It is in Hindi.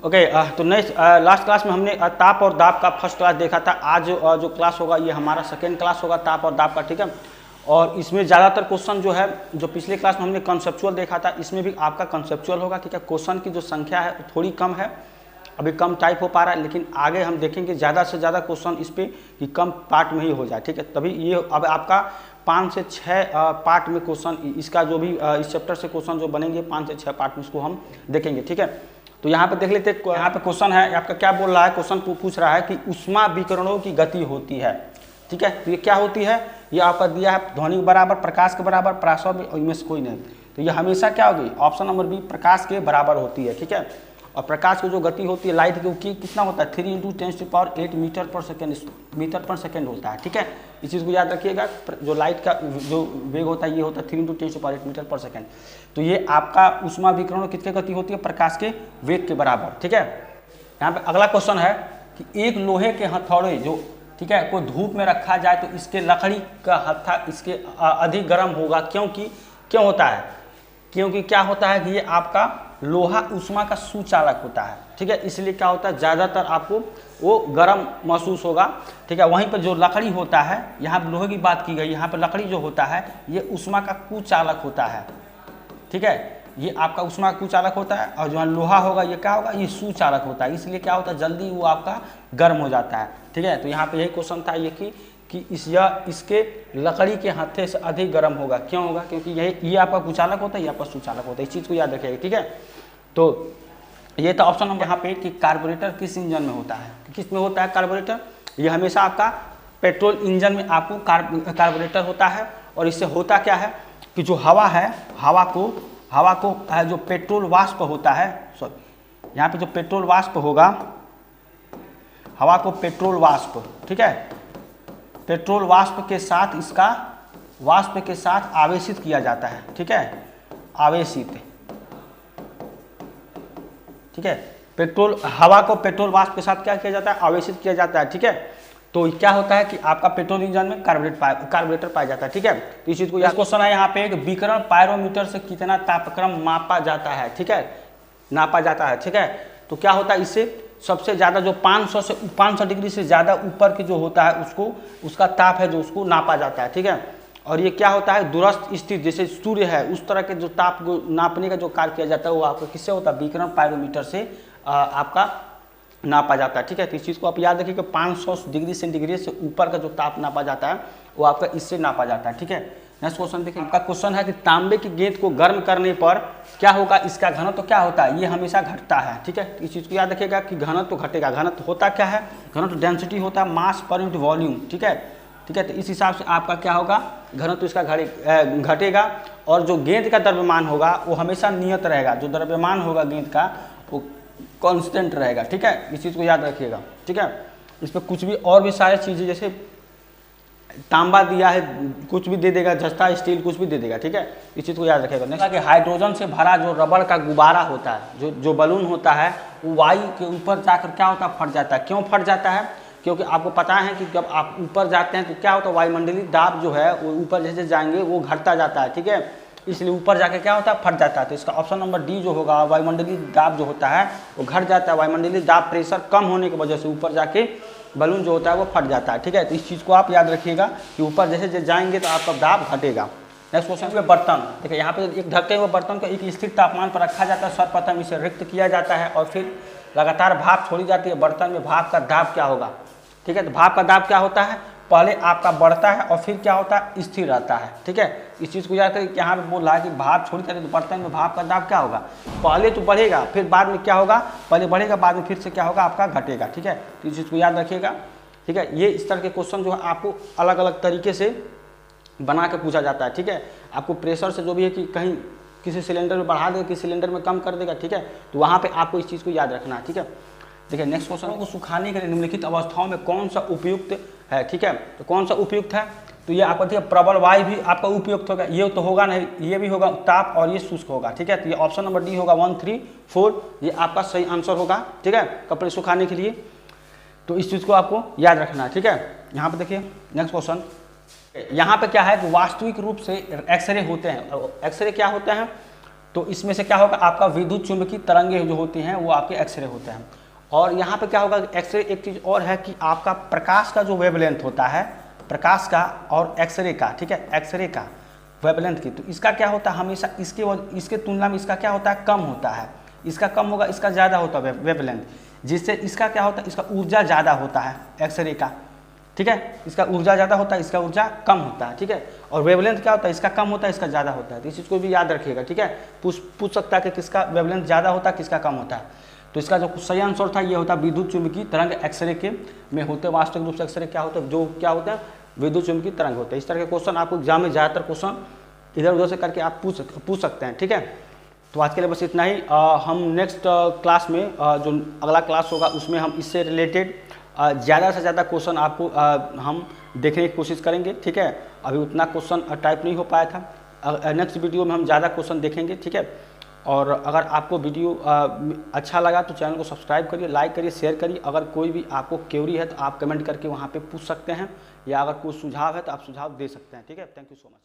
ओके तो नेक्स्ट लास्ट क्लास में हमने ताप और दाब का फर्स्ट क्लास देखा था। आज जो क्लास होगा ये हमारा सेकेंड क्लास होगा ताप और दाब का, ठीक है। और इसमें ज़्यादातर क्वेश्चन जो है जो पिछले क्लास में हमने कंसेप्चुअल देखा था, इसमें भी आपका कंसेप्चुअल होगा, ठीक है। क्वेश्चन की जो संख्या है थोड़ी कम है, अभी कम टाइप हो पा रहा है, लेकिन आगे हम देखेंगे ज़्यादा से ज़्यादा क्वेश्चन इस पर कि कम पार्ट में ही हो जाए, ठीक है। तभी ये अब आपका 5 से 6 पार्ट में क्वेश्चन इसका जो भी इस चैप्टर से क्वेश्चन जो बनेंगे 5 से 6 पार्ट में इसको हम देखेंगे, ठीक है। तो यहाँ पे देख लेते हैं, यहाँ पे क्वेश्चन है आपका क्या बोल रहा है, क्वेश्चन पूछ रहा है कि ऊष्मा विकिरणों की गति होती है, ठीक है। तो ये क्या होती है, ये आपका दिया है ध्वनि के बराबर, प्रकाश के बराबर, पराशर में, इनमें से कोई नहीं। तो ये हमेशा क्या होगी, ऑप्शन नंबर बी प्रकाश के बराबर होती है, ठीक है। और प्रकाश की जो गति होती है लाइट की कितना होता है 3 × 10⁸ मीटर पर सेकेंड होता है, ठीक है। इस चीज़ को याद रखिएगा, जो लाइट का जो वेग होता है ये होता है 3 × 10⁸ मीटर पर सेकेंड। तो ये आपका ऊष्मा विकिरण कितने गति होती है, प्रकाश के वेग के बराबर, ठीक है। यहाँ पे अगला क्वेश्चन है कि एक लोहे के हथौड़े जो, ठीक है, को धूप में रखा जाए तो इसके लकड़ी का हत्था इसके अधिक गर्म होगा, क्यों होता है, क्योंकि क्या होता है कि ये आपका लोहा ऊष्मा का सुचालक होता है, ठीक है। इसलिए क्या होता है ज़्यादातर आपको वो गर्म महसूस होगा, ठीक है। वहीं पर जो लकड़ी होता है, यहाँ पर लोहे की बात की गई, यहाँ पर लकड़ी जो होता है ये ऊष्मा का कुचालक होता है, ठीक है। ये आपका ऊष्मा का कुचालक होता है, और जो लोहा होगा ये क्या होगा, ये सुचालक होता है। इसलिए क्या होता है जल्दी वो आपका गर्म हो जाता है, ठीक है। तो यहाँ पे यही क्वेश्चन था ये कि इसके लकड़ी के हत्थे से अधिक गर्म होगा, क्यों होगा, क्योंकि ये आपका कुचालक होता है, ये आपका सुचालक होता है। इस चीज़ को याद रखिएगा, ठीक है। तो ये था ऑप्शन नंबर यहाँ पे कि कार्बोरेटर किस इंजन में होता है, किस में होता है कार्बोरेटर, ये हमेशा आपका पेट्रोल इंजन में आपको कार्बोरेटर होता है। और इससे होता क्या है कि जो हवा है, हवा को जो पेट्रोल वाष्प होता है, सॉरी यहाँ पे जो पेट्रोल वाष्प होगा, हवा को पेट्रोल वाष्प, ठीक है, पेट्रोल वाष्प के साथ इसका वाष्प के साथ आवेशित किया जाता है, ठीक है, आवेशित, ठीक है। पेट्रोल हवा को पेट्रोल वाष्प के साथ क्या किया जाता है, आवेशित किया जाता है, ठीक है। तो क्या होता है कि आपका पेट्रोल इंजन में कार्बोरेटर पाया जाता है, ठीक है। तो इस चीज को क्वेश्चन है यहाँ पे एक विकिरण पायरोमीटर से कितना तापक्रम मापा जाता है, ठीक है, नापा जाता है, ठीक है। तो क्या होता है, इससे सबसे ज़्यादा जो 500 डिग्री से ज़्यादा ऊपर की जो होता है उसका ताप है जो उसको नापा जाता है, ठीक है। और ये क्या होता है, दूरस्थ स्थित जैसे सूर्य है उस तरह के जो ताप को नापने का जो कार्य किया जाता है वो आपका किससे होता है, विकिरण पायरोमीटर से आपका नापा जाता है, ठीक है। तो इस चीज़ को आप याद रखिए कि 500 डिग्री सेंटीग्रेड से ऊपर का जो ताप नापा जाता है वो आपका इससे नापा जाता है, ठीक है। नेक्स्ट क्वेश्चन देखिए, आपका क्वेश्चन है कि तांबे की गेंद को गर्म करने पर क्या होगा, इसका घनत्व तो क्या होता है, ये हमेशा घटता है, ठीक है। इस चीज़ को याद रखिएगा कि घनत्व तो घटेगा, घनत्व होता क्या है, घनत्व डेंसिटी होता है मास पर यूनिट वॉल्यूम, ठीक है, ठीक है। तो इस हिसाब से आपका क्या होगा, घनत्व इसका घटेगा। और जो गेंद का द्रव्यमान होगा वो हमेशा नियत रहेगा, जो द्रव्यमान होगा गेंद का वो कांस्टेंट रहेगा, ठीक है। इस चीज़ को याद रखिएगा, ठीक है। इस पर कुछ भी और भी सारी चीज़ें जैसे तांबा दिया है कुछ भी दे देगा, जस्ता स्टील कुछ भी दे देगा, ठीक है। इस चीज़ को याद रखिएगा। नेक्स्ट कि हाइड्रोजन से भरा जो रबड़ का गुब्बारा होता है, जो बलून होता है वो वायु के ऊपर जाकर क्या होता है, फट जाता है। क्यों फट जाता है, क्योंकि आपको पता है कि जब आप ऊपर जाते हैं तो क्या होता है, वायुमंडलीय दाब जो है वो ऊपर जैसे जाएंगे वो घटता जाता है, ठीक है। इसलिए ऊपर जाके क्या होता है, फट जाता है। तो इसका ऑप्शन नंबर डी जो होगा, वायुमंडलीय दाब जो होता है वो घट जाता है, वायुमंडलीय दाब प्रेशर कम होने की वजह से ऊपर जाके बलून जो होता है वो फट जाता है, ठीक है। तो इस चीज़ को आप याद रखिएगा कि ऊपर जैसे जाएंगे तो आपका दाब घटेगा। नेक्स्ट क्वेश्चन है बर्तन, देखिए यहाँ पे एक ढके हुए बर्तन को एक स्थिर तापमान पर रखा जाता है, सर्वप्रथम इसे रिक्त किया जाता है और फिर लगातार भाप छोड़ी जाती है। बर्तन में भाप का दाब क्या होगा, ठीक है। तो भाप का दाब क्या होता है, पहले आपका बढ़ता है और फिर क्या होता है, स्थिर रहता है, ठीक है। इस चीज़ को याद करें, यहाँ पे बोल रहा है कि भाप छोड़ी जाती है तो बर्तन में भाप का दाब क्या होगा, पहले तो बढ़ेगा फिर बाद में क्या होगा, पहले बढ़ेगा बाद में फिर से क्या होगा, आपका घटेगा, ठीक है। तो इस चीज़ को याद रखिएगा, ठीक है। ये इस तरह के क्वेश्चन जो है आपको अलग अलग तरीके से बना के पूछा जाता है, ठीक है। आपको प्रेशर से जो भी है कि कहीं किसी सिलेंडर में बढ़ा देगा, किसी सिलेंडर में कम कर देगा, ठीक है। तो वहाँ पे आपको इस चीज़ को याद रखना है, ठीक है। देखिए नेक्स्ट क्वेश्चन को सुखाने के लिए निम्नलिखित अवस्थाओं में कौन सा उपयुक्त है, ठीक है। तो कौन सा उपयुक्त है, तो ये आपका ठीक है, प्रबल वायु भी आपका उपयुक्त होगा, ये तो होगा नहीं, ये भी होगा ताप और ये शुष्क होगा, ठीक है। तो ये ऑप्शन नंबर डी होगा 1, 3, 4 ये आपका सही आंसर होगा, ठीक है, कपड़े सुखाने के लिए। तो इस चीज़ को आपको याद रखना है, ठीक है। यहाँ पे देखिए नेक्स्ट क्वेश्चन, यहाँ पे क्या है कि वास्तविक रूप से एक्सरे होते हैं। एक्सरे क्या होते हैं, तो इसमें से क्या होगा, आपका विद्युत चुंबकीय तरंगे जो होती हैं वो आपके एक्सरे होते हैं। और यहाँ पे क्या होगा, एक्सरे एक चीज़ और है कि आपका प्रकाश का जो वेवलेंथ होता है, प्रकाश का और एक्सरे का, ठीक है, एक्सरे का वेवलेंथ की, तो इसका क्या होता है हमेशा इसके तुलना में इसका क्या होता है, कम होता है। इसका कम होगा, इसका ज़्यादा होता है वेवलेंथ, जिससे इसका क्या होता है, इसका ऊर्जा ज़्यादा होता है एक्सरे का, ठीक है, इसका ऊर्जा ज़्यादा होता है, इसका ऊर्जा कम होता है, ठीक है। और वेवलेंथ क्या होता है, इसका कम होता है, इसका ज़्यादा होता है। तो इस चीज़ को भी याद रखिएगा, ठीक है। पूछ सकता है कि किसका वेवलेंथ ज़्यादा होता है, किसका कम होता है। तो इसका जो सही आंसर था ये होता है विद्युत चुंबकीय तरंग एक्सरे के में होते हैं। वास्तविक रूप से एक्सरे क्या होता है, जो क्या होता है, विद्युत चुंबकीय तरंग होते हैं। इस तरह के क्वेश्चन आपको एग्जाम में ज़्यादातर क्वेश्चन इधर उधर से करके आप पूछ सकते हैं, ठीक है। तो आज के लिए बस इतना ही। हम नेक्स्ट क्लास में जो अगला क्लास होगा उसमें हम इससे रिलेटेड ज़्यादा से ज़्यादा क्वेश्चन आपको हम देखने की कोशिश करेंगे, ठीक है। अभी उतना क्वेश्चन टाइप नहीं हो पाया था, नेक्स्ट वीडियो में हम ज़्यादा क्वेश्चन देखेंगे, ठीक है। और अगर आपको वीडियो अच्छा लगा तो चैनल को सब्सक्राइब करिए, लाइक करिए, शेयर करिए। अगर कोई भी आपको क्वेरी है तो आप कमेंट करके वहाँ पे पूछ सकते हैं, या अगर कोई सुझाव है तो आप सुझाव दे सकते हैं, ठीक है। Thank you so much.